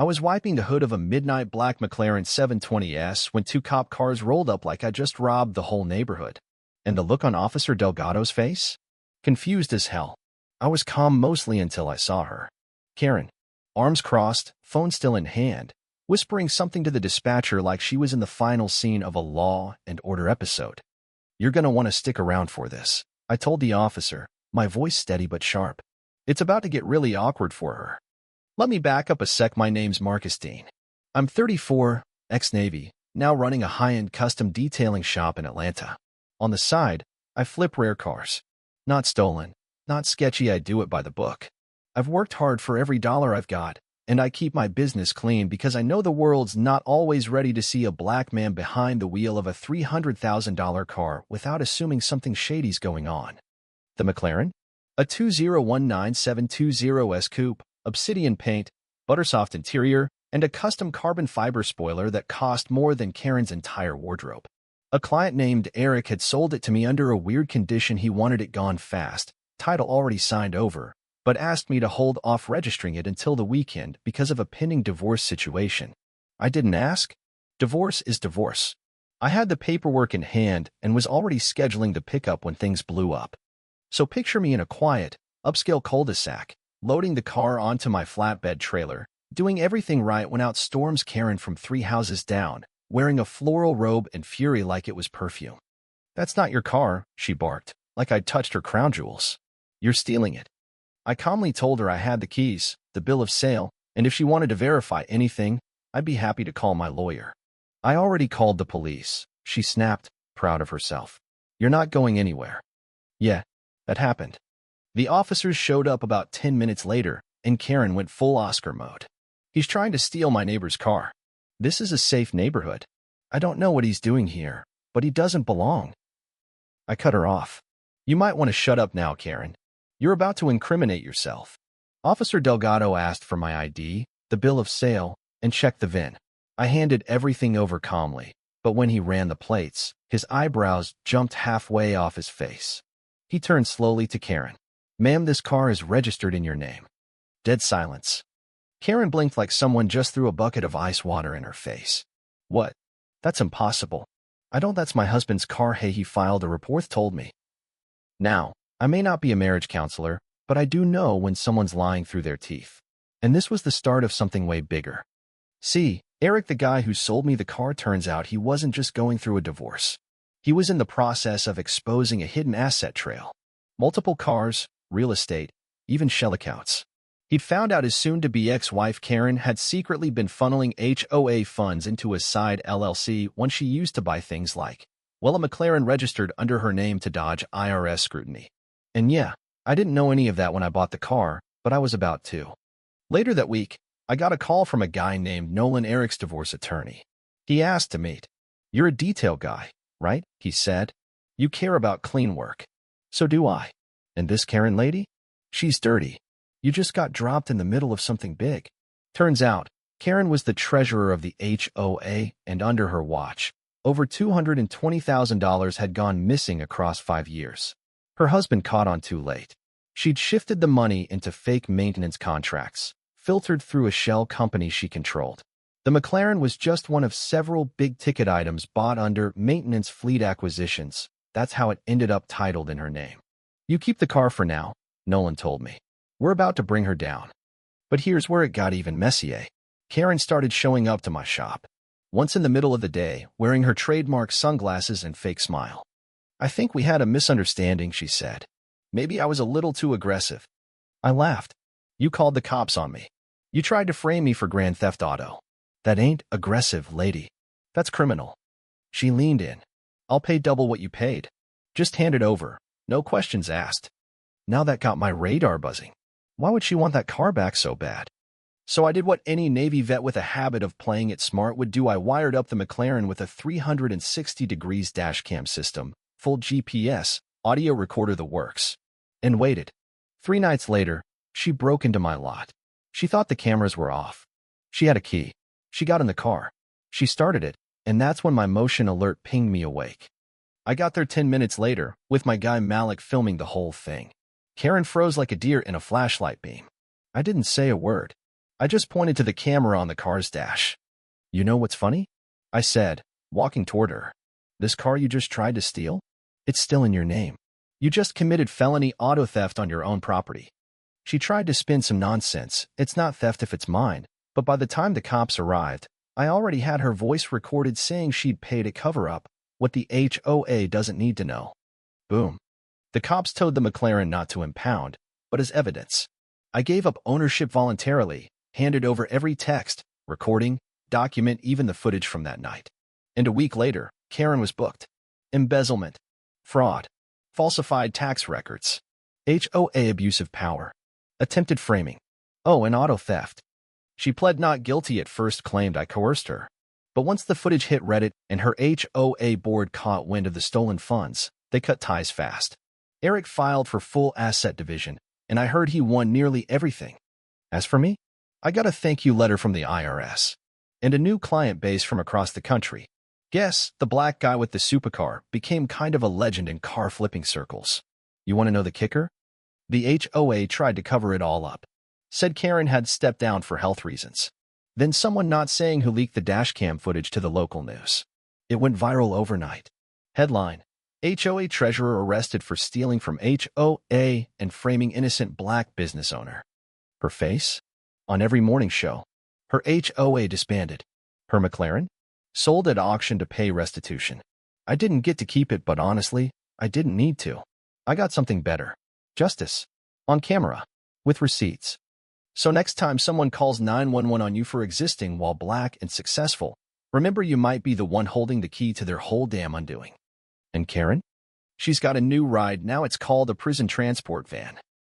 I was wiping the hood of a midnight black McLaren 720S when two cop cars rolled up like I just robbed the whole neighborhood. And the look on Officer Delgado's face? Confused as hell. I was calm mostly until I saw her. Karen, arms crossed, phone still in hand, whispering something to the dispatcher like she was in the final scene of a Law and Order episode. "You're gonna want to stick around for this," I told the officer, my voice steady but sharp. "It's about to get really awkward for her." Let me back up a sec. My name's Marcus Dean. I'm 34, ex-Navy, now running a high-end custom detailing shop in Atlanta. On the side, I flip rare cars. Not stolen, not sketchy, I do it by the book. I've worked hard for every dollar I've got, and I keep my business clean because I know the world's not always ready to see a black man behind the wheel of a $300,000 car without assuming something shady's going on. The McLaren? A 2019720S coupe, obsidian paint, buttersoft interior, and a custom carbon fiber spoiler that cost more than Karen's entire wardrobe. A client named Eric had sold it to me under a weird condition. He wanted it gone fast, title already signed over, but asked me to hold off registering it until the weekend because of a pending divorce situation. I didn't ask. Divorce is divorce. I had the paperwork in hand and was already scheduling the pickup when things blew up. So picture me in a quiet, upscale cul-de-sac, loading the car onto my flatbed trailer, doing everything right when out storms Karen from 3 houses down, wearing a floral robe and fury like it was perfume. "That's not your car," she barked, like I'd touched her crown jewels. "You're stealing it." I calmly told her I had the keys, the bill of sale, and if she wanted to verify anything, I'd be happy to call my lawyer. "I already called the police," she snapped, proud of herself. "You're not going anywhere." Yeah, that happened. The officers showed up about 10 minutes later, and Karen went full Oscar mode. "He's trying to steal my neighbor's car. This is a safe neighborhood. I don't know what he's doing here, but he doesn't belong." I cut her off. "You might want to shut up now, Karen. You're about to incriminate yourself." Officer Delgado asked for my ID, the bill of sale, and checked the VIN. I handed everything over calmly, but when he ran the plates, his eyebrows jumped halfway off his face. He turned slowly to Karen. "Ma'am, this car is registered in your name." Dead silence. Karen blinked like someone just threw a bucket of ice water in her face. "What? That's impossible. I don't. That's my husband's car." "Hey, he filed a report, told me." Now, I may not be a marriage counselor, but I do know when someone's lying through their teeth. And this was the start of something way bigger. See, Eric, the guy who sold me the car, turns out he wasn't just going through a divorce. He was in the process of exposing a hidden asset trail. Multiple cars, real estate, even shell accounts. He'd found out his soon-to-be ex-wife Karen had secretly been funneling HOA funds into a side LLC one she used to buy things like, well, a McLaren registered under her name to dodge IRS scrutiny. And yeah, I didn't know any of that when I bought the car, but I was about to. Later that week, I got a call from a guy named Nolan, Eric's divorce attorney. He asked to meet. "You're a detail guy, right?" he said. "You care about clean work." "So do I. And this Karen lady? She's dirty. You just got dropped in the middle of something big." Turns out, Karen was the treasurer of the HOA, and under her watch, over $220,000 had gone missing across 5 years. Her husband caught on too late. She'd shifted the money into fake maintenance contracts, filtered through a shell company she controlled. The McLaren was just one of several big-ticket items bought under maintenance fleet acquisitions. That's how it ended up titled in her name. "You keep the car for now," Nolan told me. "We're about to bring her down." But here's where it got even messier. Karen started showing up to my shop. Once in the middle of the day, wearing her trademark sunglasses and fake smile. "I think we had a misunderstanding," she said. "Maybe I was a little too aggressive." I laughed. "You called the cops on me. You tried to frame me for grand theft auto. That ain't aggressive, lady. That's criminal." She leaned in. "I'll pay double what you paid. Just hand it over. No questions asked." Now that got my radar buzzing. Why would she want that car back so bad? So I did what any Navy vet with a habit of playing it smart would do. I wired up the McLaren with a 360 degrees dash cam system, full GPS, audio recorder, the works. And waited. 3 nights later, she broke into my lot. She thought the cameras were off. She had a key. She got in the car. She started it, and that's when my motion alert pinged me awake. I got there 10 minutes later, with my guy Malik filming the whole thing. Karen froze like a deer in a flashlight beam. I didn't say a word. I just pointed to the camera on the car's dash. You know what's funny? I said, walking toward her. This car you just tried to steal? It's still in your name. You just committed felony auto theft on your own property. She tried to spin some nonsense. It's not theft if it's mine. But by the time the cops arrived, I already had her voice recorded saying she'd pay to cover up what the HOA doesn't need to know. Boom. The cops towed the McLaren not to impound, but as evidence. I gave up ownership voluntarily, handed over every text, recording, document, even the footage from that night. And a week later, Karen was booked. Embezzlement, fraud, falsified tax records, HOA abuse of power, attempted framing, and auto theft. She pled not guilty at first, claimed I coerced her. But once the footage hit Reddit and her HOA board caught wind of the stolen funds, they cut ties fast. Eric filed for full asset division, and I heard he won nearly everything. As for me, I got a thank you letter from the IRS and a new client base from across the country. Guess the black guy with the supercar became kind of a legend in car flipping circles. You want to know the kicker? The HOA tried to cover it all up. Said Karen had stepped down for health reasons. Then someone not saying who leaked the dashcam footage to the local news. It went viral overnight. Headline: HOA treasurer arrested for stealing from HOA and framing innocent black business owner. Her face? On every morning show. Her HOA disbanded. Her McLaren? Sold at auction to pay restitution. I didn't get to keep it, but honestly, I didn't need to. I got something better. Justice. On camera. With receipts. So next time someone calls 911 on you for existing while black and successful, remember you might be the one holding the key to their whole damn undoing. And Karen? She's got a new ride now. It's called a prison transport van.